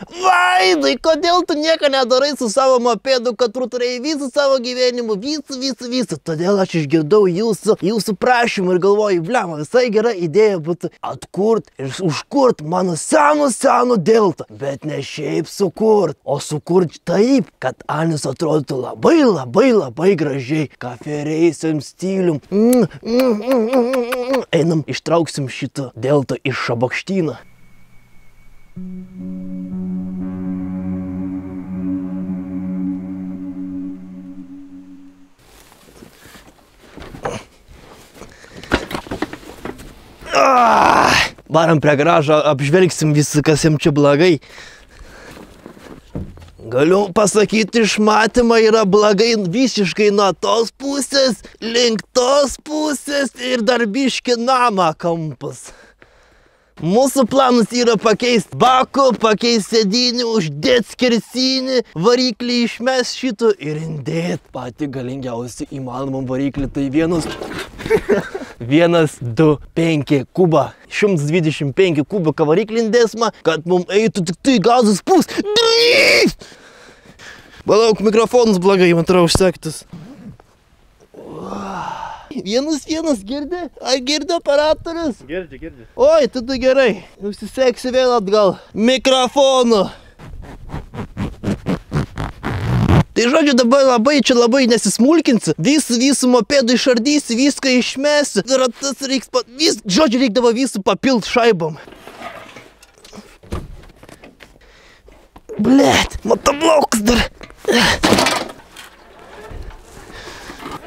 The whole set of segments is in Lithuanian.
Vaidai, kodėl tu nieko nedarai su savo mopedu, kad turėjai visą savo gyvenimą, visą. Todėl aš išgirdau jūsų prašymą ir galvoju, blema, visai gera idėja būtų atkurt ir užkurt mano seno deltą. Bet ne šiaip sukurt, o sukurt taip, kad Anis atrodytų labai gražiai, kafereisiam stilium. Einam, ištrauksim šitą deltą iš šabakštyną. Varam prie garažo, apžvelgsim visą, kas jam čia blogai. Galiu pasakyti, išmatymai yra blogai visiškai nuo tos pusės, link tos pusės ir dar biški namą kampas. Mūsų planas yra pakeisti baku, pakeisti sėdinį, uždėti skersinį, variklį išmes šito ir indėti patį galingiausią įmanomą variklį. Tai 1, 2, 5 kubą, 125 kubą variklį indėsma, kad mums eitų tik tai gazas pūs. Palauk, mikrofonas blogai, man atrodo, užsektas. 1, girdi? Ar girdi operatorius? Girdi. Oi, tada gerai. Nusiseksi vėl atgal. Mikrofonu. Tai žodžiu, dabar labai nesismulkinsi. Visų mopedų išardysi, viską išmesi. Ratas reiks žodžiu, reikdavo visų papilt šaibom. Blet, motoblaukas dar.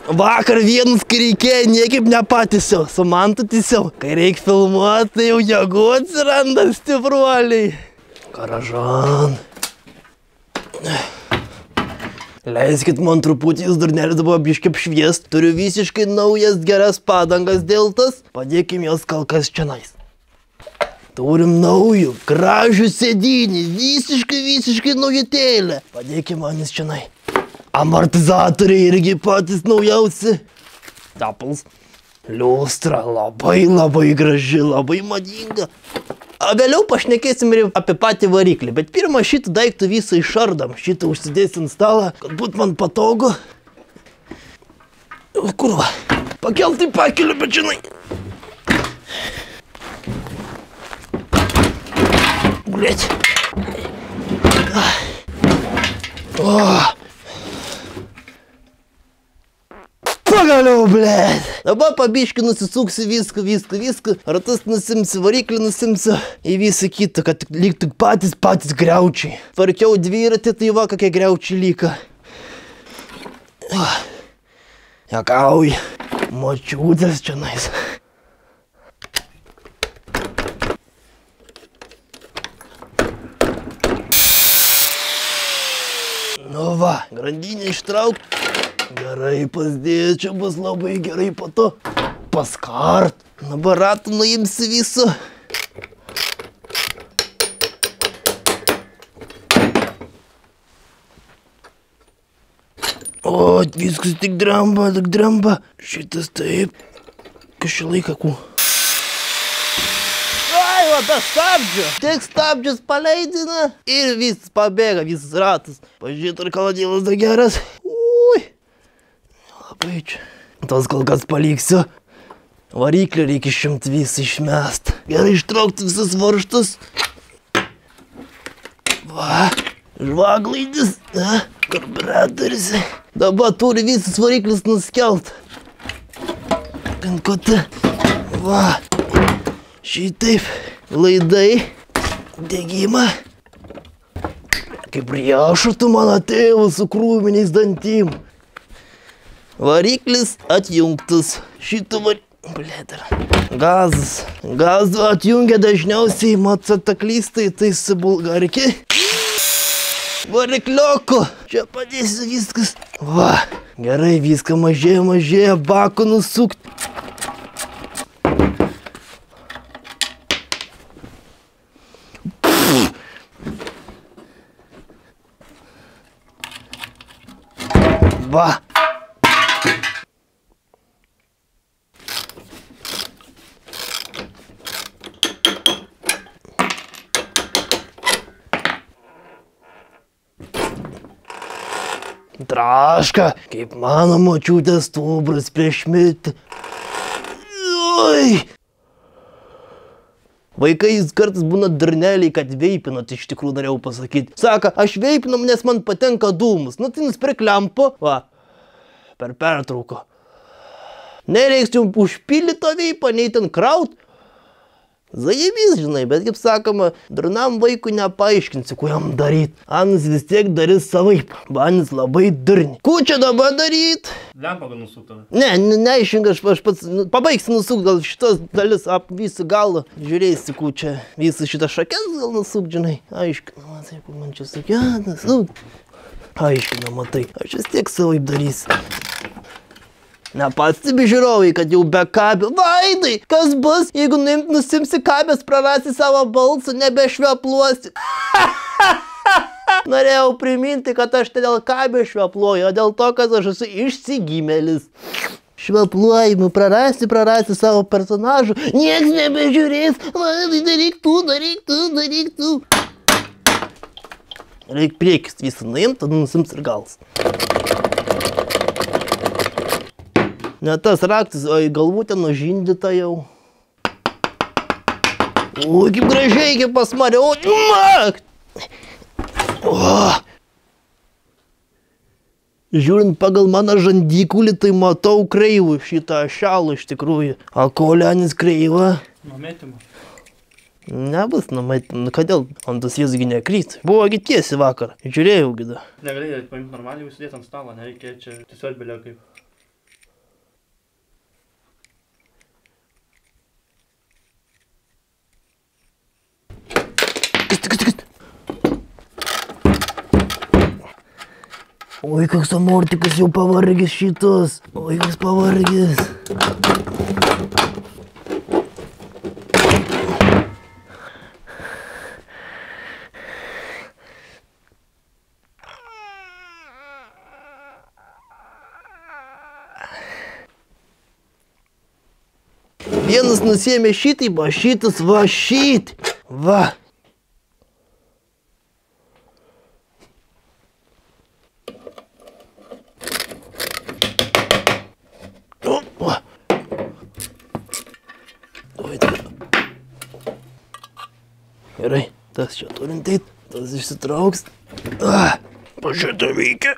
Vakar vienas, kai reikėjo, niekaip nepatisiau, su mantu tisiau. Kai reik filmuoti, tai jau jėgų atsiranda stipruoliai. Garažan. Leiskit man truputį, jis dar neridavo biškai apšviest. Turiu visiškai naujas geras padangas deltas. Padėkim jos kol kas čionais. Turim naujų, gražų sėdinį, visiškai naujutėlę. Padėkim man jis čionai. Amortizatoriai irgi patys naujausi. Tapals. Liustra labai graži, labai madinga. O vėliau pašnekėsim ir apie patį variklį. Bet pirmą šitą daiktą visą išardam. Šitą užsidėsim stalą, kad būt man patogu. Kurva. Pakeltai pakeliu, bet žinai. Blėt. Pagaliau, blėt. Dabar pabiškai nusisuksi viską. Ratus nusimsi, variklį nusimsi į visą kitą, kad liktų patys griaučiai. Tvarkiau dviratį, tai va, kokie griaučiai lyka. Jakauji. Močiutės čionais. Nu va, grandinę ištraukt. Gerai pasidėt, čia bus labai gerai po to paskart. Dabar ratą nuimsi visą. O, viskas tik dramba. Šitas taip. Kažkai laiką kų. Ai, va, be stabdžio. Tik stabdžius paleidina ir visas pabėga, visas ratas. Pažiūrėt, ar kaladėlas dar geras. Labai čia. Tos kol kas paliksiu. Variklį reikia išimt visą išmest. Gerai ištraukti visus varžtus. Va. Žvaglaidis. Karburetorius. Dabar turi visas variklis nuskelt. Kankota. Va. Šitaip. Laidai. Degimą. Kaip riešutų mano tėvas su krūminiais dantim. Variklis atjungtas. Šitą Gazas. Gazą atjungia dažniausiai mototaklistai, tai su bulgarki. Variklioko. Čia padėsiu viskas. Va. Gerai, viską mažėja, baku nusukt. Va. Traška, kaip mano močiutės stubras prieš mirtį. Oi! Vaikai kartais būna durneliai, kad veipinat, iš tikrųjų norėjau pasakyti. Saka, aš veipinam, nes man patenka dūmus. Nu tai nusipirk lempo, va, per pertrauką. Nereiks jums užpildyti to veipą, nei ten kraut. Zajebys, žinai, bet kaip sakoma, durnam vaikui nepaaiškinsi, ko jam daryt. Anas vis tiek darys savaip. Banis labai durni. Ko čia dabar daryt? Lempą gal nusukti. Neišink, aš pats pabaigsiu nusukti, gal šitas dalis apvysiu galą. Žiūrėsi, ko čia visą šitą šakės gal nusukti, žinai. Aiškina, matai, kur man čia sakė, nusukti. Aiškina, matai, aš vis tiek savaip darysiu. Nepastebi žiūrovai, kad jau be kabio. Vaidai, kas bus, jeigu nusimsi kabės, prarasi savo balsą, nebešvepluosi. Norėjau priminti, kad aš dėl kabio švepluoju, o dėl to, kad aš esu išsigimėlis. Švepluojimu, prarasi savo personažų, nieks nebežiūrės. Vaidai, daryk tu. Reik priekis visą nuimt, tada nusims ir gals. Ne tas raktis, o į galvutę nužindyta jau. O, kaip gražiai, kaip pasmariau. Žiūrint pagal mano žandykulį, tai matau kreivų šitą šalą iš tikrųjų. O Kaulenis kreiva? Numetimo. Nebus numetimo. Kodėl? Ant tas visgi nekrys. Buvogi tiesi vakar. Žiūrėjau gida. Negalėjai paimti normaliai, užsidėti ant stalo, nereikia čia tiesiog belio kaip. Oi, koks amortikas jau pavargęs šitas. Oi, koks pavargęs. Vienas nusėmė šitai, va šitas, va šit. Va. Gerai, tas čia turint eit, tas išsitrauks. Pažiūrėta veikia.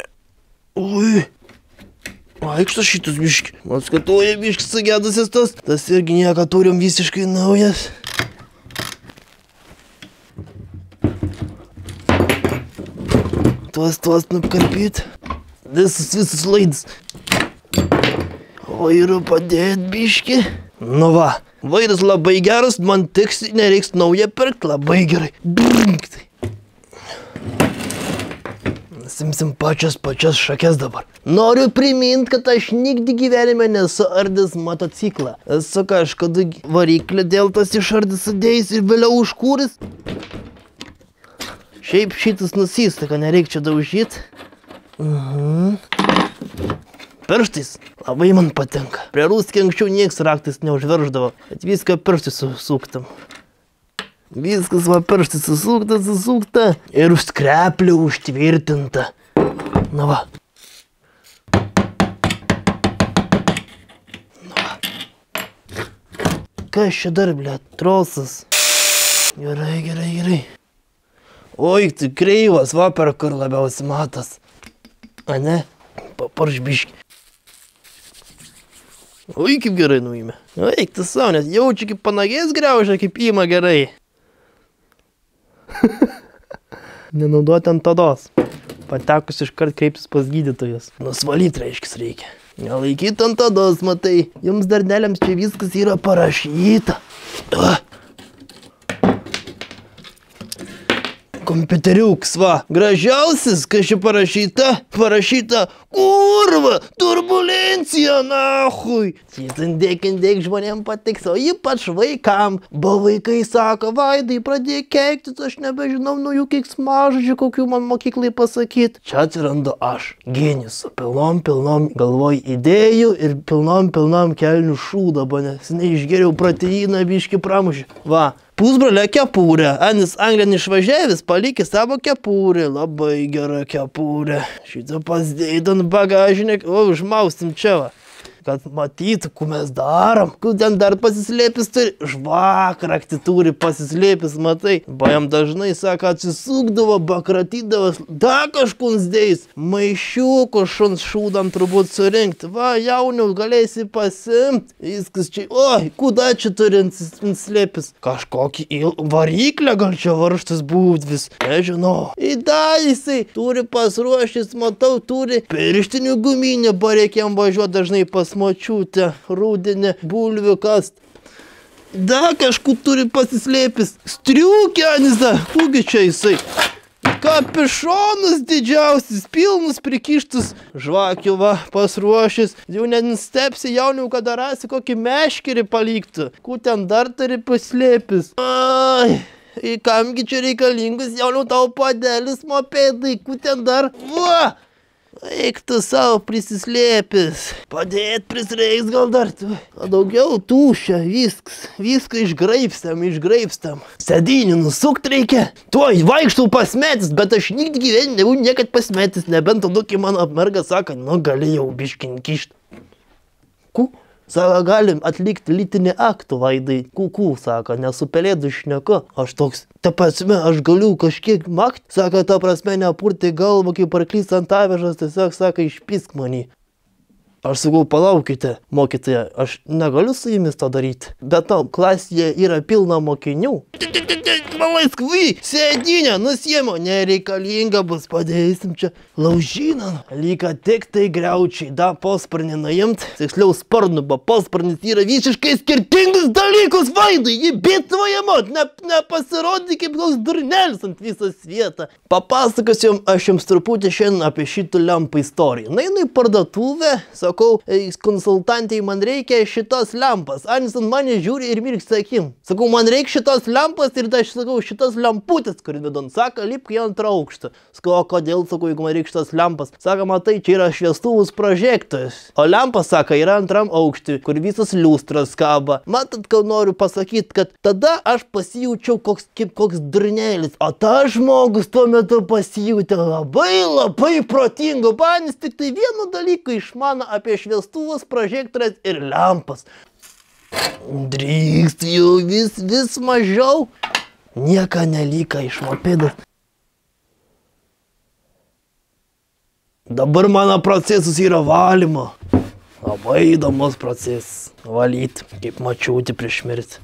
Ui. Vaikštas šitas biški. Atskatoja biškis sugėdusis tas. Tas irgi nieko turim visiškai naujas. Tuos nupkarpyt. Visus laidus. O yra padėt biški. Nu va. Vairas labai geras, man tiks, nereiks naują pirkt, labai gerai. Simsim pačias šakės dabar. Noriu primint, kad aš nikdy gyvenime nesu ardęs motociklą. Esu kažkada variklį dėl tas išardęs sudėjus ir vėliau užkūris. Šiaip šitas nusista, kad nereik čia daužyt. Pirštais labai man patinka. Prie rūskį anksčiau nieks raktais neužverždavo, bet viską pirštais susuktam. Viskas va pirštais susukta ir už skreplį užtvirtinta. Na va. Kas čia dar, blet, trosas? Gerai. Oi, tai kreivas, va per kur labiausiai matas. A ne? Paparš biški. Oi, kaip gerai nuėmė. Eik tu savo, nes jaučiu kaip panagės griaužia, kaip įma gerai. Nenaudoti ant odos. Patekus iškart kreiptis pas gydytojus. Nusvalyt reiškis reikia. Nelaikyti ant odos, matai. Jums dardeliams čia viskas yra parašyta. Kompiuteriuks, va. Gražiausias, kas čia parašyta? Parašyta, kurva, turbulencija, nahui. Dėk žmonėm patiks, o ypač vaikam. Bo vaikai sako, Vaidai, pradėk keiktis, aš nebežinau naujų keiksmažodžių, kokių man mokyklai pasakyti. Čia atsirandu aš, genijus, su pilnom galvoj idėjų ir pilnom kelnių šūdą, nes neišgeriau proteiną biški pramušį. Va. Pusbrolio kepurė. Anis Anglijan išvažiavęs, palikė savo kepurę. Labai gera kepurė. Šitą pasdėdant bagažinę. O, užmausim čia va. Kad matytų, ku mes darom. Kur ten dar pasislėpis turi. Žvakrakti turi pasislėpis, matai. Bajam dažnai, sako, atsisukdavo, bakratydavas. Da kažkuns dėjus. Maišiuko šuns šūdam turbūt surinkti. Va, jauniau, galėsi pasimti. Viskas čia. Oi, kuda čia turi slėpis. Kažkokį variklę gal čia varštas būt vis. Nežinau. Da, jisai turi pasiruošęs, matau, turi pirštinių guminę, pareikiam važiuoti dažnai pas močiutę, rūdinę, bulvių kast. Da, kažkur turi pasislėpis. Striukenis, da, kugi čia jisai. Kapišonas didžiausias, pilnus prikištus žvakių, va, pasiruošęs. Jau nenustepsi, jauniau, kad rasi kokį meškerį paliktų. Kur ten dar turi pasislėpis. Ai, kamgi čia reikalingas, jauniau, tau padelis mopedai, kur ten dar. Va! Eik tu savo prisislėpis. Padėt prisreiks gal dar tu. Daugiau tūšia, viską išgraibstam. Sėdynį nusukt reikia. Tuoj vaikštau pasmetis, bet aš gyvenime nebūtų niekad pasmetis, nebent tada, kai mano merga sako, nu gali jau biškin kišt. Ku? Sako, galim atlikti lytinį aktų, Vaidai. Kuku, sako, nesu pelėdų šneku. Aš toks, ta prasme, aš galiu kažkiek makt. Sako, ta prasme, nepurti galvą, kaip arklys ant avižos, tiesiog, sako, išpisk manį. Aš sakau, palaukite, mokytoja, aš negaliu su jumis to daryti. Bet to, klasėje yra pilna mokinių. Malaiskvai, sėdynę nusiemo, nereikalinga bus, padėsim čia laužyną. Lyga tik tai griaučiai, da posparnį nuimt, tiksliau sparnų, bet posparnis yra visiškai skirtingus dalykus, Vaidai, jį bitvojamot, nepasirodė kaip koks durnelis ant visą svietą. Papasakosiu aš jums truputį šiandien apie šitą lempą istoriją. Na, jinai parduotuvę, sakau, konsultantei man reikia šitos lempas. Anis ant mane žiūri ir mirksta akim. Sakau, man reikia šitos lempas ir aš sakau, šitas lemputės, kurį vedon, sako, lipk į antrą aukštą. Sakau, o kodėl, sakau, jeigu man reikia šitas lempas? Sako, matai, čia yra šviestuvus prožektorius. O lempas, sako, yra antram aukštui, kur visas liustras kaba. Matot, ką noriu pasakyti, kad tada aš pasijaučiau koks durnelis. O ta žmogus tuo metu pasijutė labai protingo. Banis tik tai vienu dalyku išmano apie šviestuvus prožektorius ir lempas. Drįkst jau vis mažiau. Nieka nelyka iš mopedas. Dabar mano procesas yra valymo. Labai įdomus procesas. Valyti, kaip mačiauti prieš mirtį.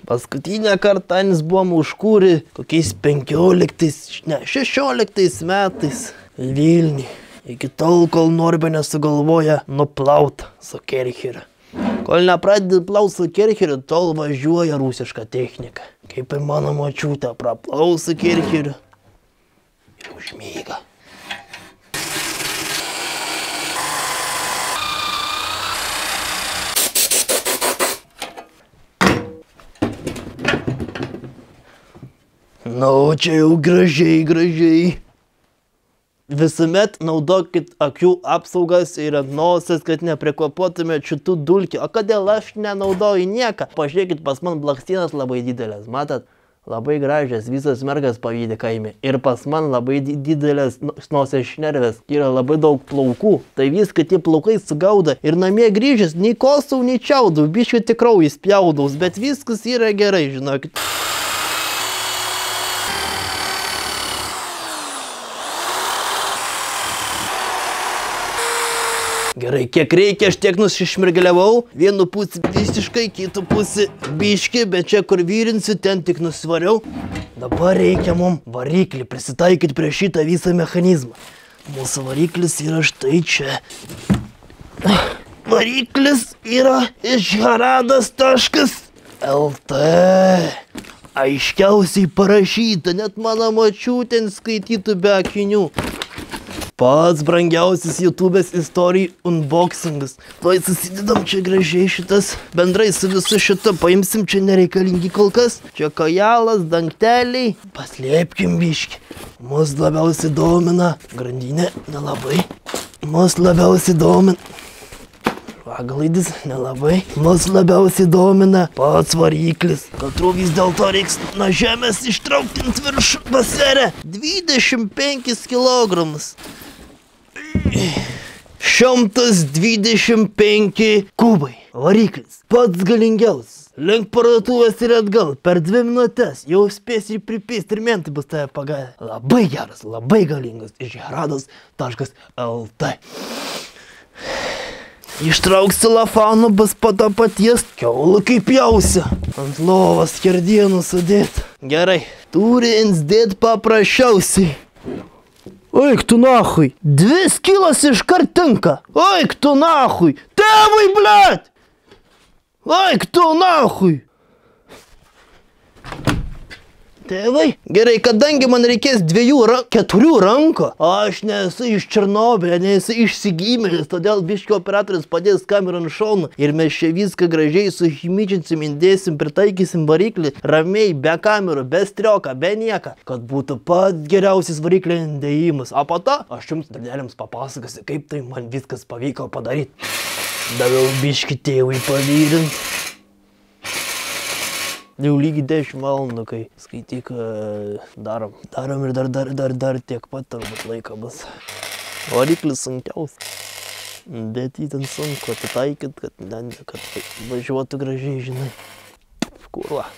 Paskutinę kartą Anis buvom užkūrę kokiais 16 metais Vilniui. Iki tol, kol Norberė nesugalvoja nuplaut su Kercheriu. Kol nepradedi plaut su Kercheriu, tol važiuoja rusiška technika. Kaip ir mano močiutė praplaus su Kercheriu ir užmyga. Na, čia jau gražiai. Visuomet naudokit akių apsaugas ir ant nosies, kad neprikvapuotumėt šitų dulkių. O kodėl aš nenaudoju nieką? Pažiūrėkit, pas man blakstienos labai didelės, matot? Labai gražias, visas mergas pavydi kaime. Ir pas man labai didelės nosies šnervės, yra labai daug plaukų. Tai viską tie plaukai sugauda. Ir namie grįžęs, nei kosau, nei čiaudau, biškai tikrai spjaudaus, bet viskas yra gerai, žinokit. Gerai, kiek reikia, aš tiek nusišmirgeliavau. Vienu pusį visiškai, kitų pusį biški, bet čia kur vyrinsiu, ten tik nusvariau. Dabar reikia mums variklį prisitaikyti prie šitą visą mechanizmą. Mūsų variklis yra štai čia. Variklis yra išharadas.lt. Aiškiausiai parašyta, net mano močiutė skaitytų be akinių. Pats brangiausias YouTube'ės istorijų unboxingas. Tuoj susidedam čia gražiai šitas. Bendrai su visu šitą paimsim, čia nereikalingi kol kas. Čia kajalas, dangteliai. Paslėpkim biškį. Mus labiausiai domina grandinė, nelabai. Mus labiausiai domina Paglaidis nelabai. Mus labiausiai domina pats variklis. Katru vis dėlto reiks nuo žemės ištraukti ant viršų baserę. 25 kilogramus. 125 kubai. Variklis. Pats galingiausias. Link parduotuvės ir atgal. Per 2 minutės jau spėsi pripysti ir mentai bus tave pagavę. Labai geras, labai galingas. Iš herados.lt. Ištrauks silofaną, bus po to paties kiaulų kaip jausia. Ant lovos kerdienų sudėt. Gerai. Turi insdėt paprasčiausiai. Oik tu nahui. 2 kilos iškart tinka. Oik tu nahui. Tėvai, blet! Oik tu nahui. Tėvai, gerai, kadangi man reikės 4 rankų, aš nesu iš Černobylio, nesu išsigimėlis, todėl biškio operatorius padės kamerą ant šono ir mes čia viską gražiai suhimičinsim, indėsim, pritaikysim variklį, ramiai, be kamerų, be strioką, be nieką, kad būtų pats geriausias variklio indėjimas. O po to aš jums dardeliams papasakosiu, kaip tai man viskas pavyko padaryti. Daviau biškį tėvui pavyrint. Jau lygiai 10 valandų, kai skaityk, darom ir dar tiek pat turbūt laiko bus. Variklis sunkiaus. Bet jį ten sunku atitaikyt, kad važiuotų gražiai, žinai. Kurva.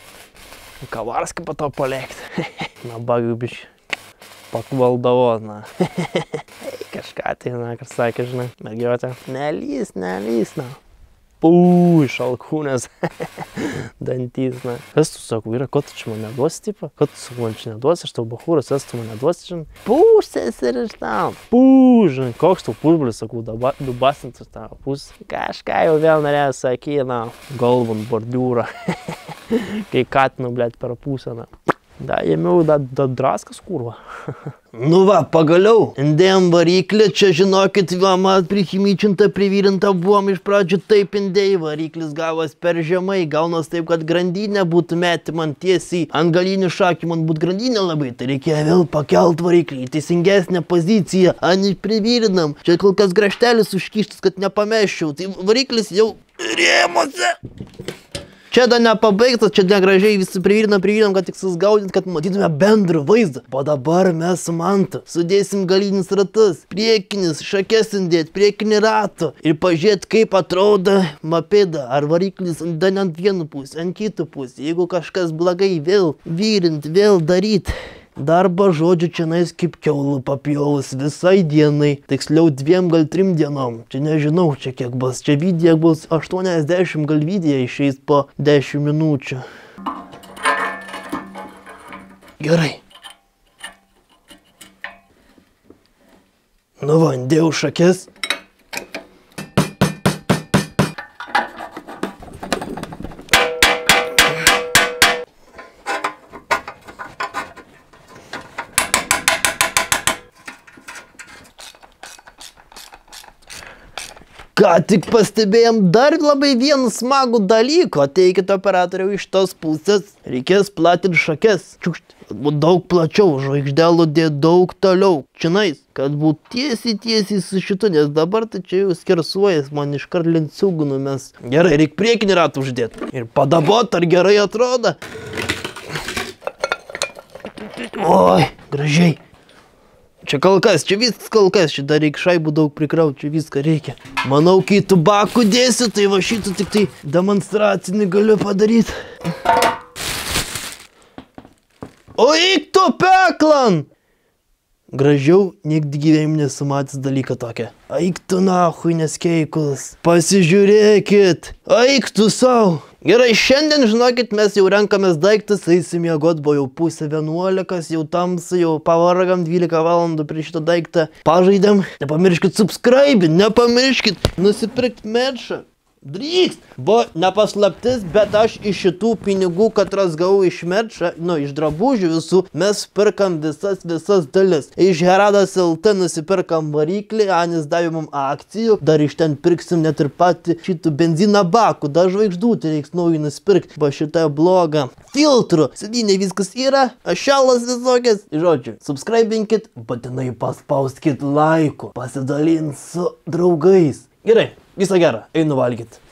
Kavarskį po to palėkti. Na, bagiu biškį. Pakvaldavo, na. Kažką tai, na, kas sakė, žinai. Mergiotė. Nelys, na. Iš alkūnės. Dantys, na. Kas tu sakau, vyra, ko tu čia man neduosi, tipo? Ko tu sakau, man čia neduosi, aš tau bachūras, tu man neduosi, žinai. Seser iš tau. Žinai, koks tau pusbulis, sakau, dubasintus tau. Kažką jau vėl norėjo sakyti, na. Galvant bordiūrą. Kai katinu, blėt, per pusę, na. Da, ėmiau draskas, kurva. Nu va, pagaliau, indėjom variklį, čia žinokit, mat prihimičinta, privyrinta buvom iš pradžių taip indėjai, variklis gavos per žemai, gaunas taip, kad grandinė būtų meti man tiesiai, ant galinių šakių man būtų grandinė labai, tai reikėjo vėl pakelt variklį į teisingesnę poziciją, ant privyrinam, čia kol kas graštelis užkištas, kad nepameščiau, tai variklis jau rėmose. Čia dar nepabaigtas, čia negražiai visi privyrinam, kad tik susgaudint, kad matytume bendrą vaizdą. O dabar mes su Mantu sudėsim galinius ratus, priekinis, šakes indėt, priekinį ratą ir pažiūrėt, kaip atrodo mopeda, ar variklis dar ant vienų pusę, ant kitų pusę. Jeigu kažkas blogai, vėl vyrint, vėl daryt. Darbo žodžiu čia nais kaip kiaulų papjovus visai dienai, tiksliau 2 gal 3 dienom. Čia nežinau, čia kiek bus. Čia video bus 80, gal video išeis po 10 minučių. Gerai. Nu va, indėjau šakes. Ką tik pastebėjom dar labai vieną smagų dalyką. Ateikit operatoriau iš tos pusės. Reikės platinti šakes. Čiukšt. Daug plačiau, žvaigždelų dėt daug toliau. Činais, kad būt tiesiai su šitu, nes dabar tai čia jau skersuojas, man iškart lenciūgų numes. Gerai, reik priekinį ratą uždėt. Ir padabot, ar gerai atrodo. Oi, gražiai. Čia kalkas, čia viskas kalkas, čia dar reikia šaibų daug prikrauti, čia viską reikia. Manau, kai tu bakų dėsi, tai va šitą tik tai demonstracinį galiu padaryti. O eik tu peklan! Gražiau, niekdy gyvenime nesu matęs dalyką tokią. Eik tu nahui neskeikus, pasižiūrėkit, eik tu savo. Gerai, šiandien, žinokit, mes jau renkamės daiktus, eisim miegot, buvo jau pusė 11, jau tamsu, jau pavargam 12 valandų prie šitą daiktą. Pažaidėm, nepamirškit subscribe, nepamirškit nusipirkti merčą. Drįkst! Buvo nepaslaptis, bet aš iš šitų pinigų, katras gavau iš merčą, iš drabužių visų, mes pirkam visas dalis. Iš herados.lt nusipirkam variklį, Anis davė mum akcijų, dar iš ten pirksim net ir patį šitų benziną bakų, dar žvaigždutį reiks naujų nusipirkti, va šitą blogą. Filtrų, sėdynė viskas yra, ašelas visokias. Žodžiu, subscribinkit, būtinai paspauskit laikų, pasidalint su draugais. Gerai. Visą gerą, einu valgyti.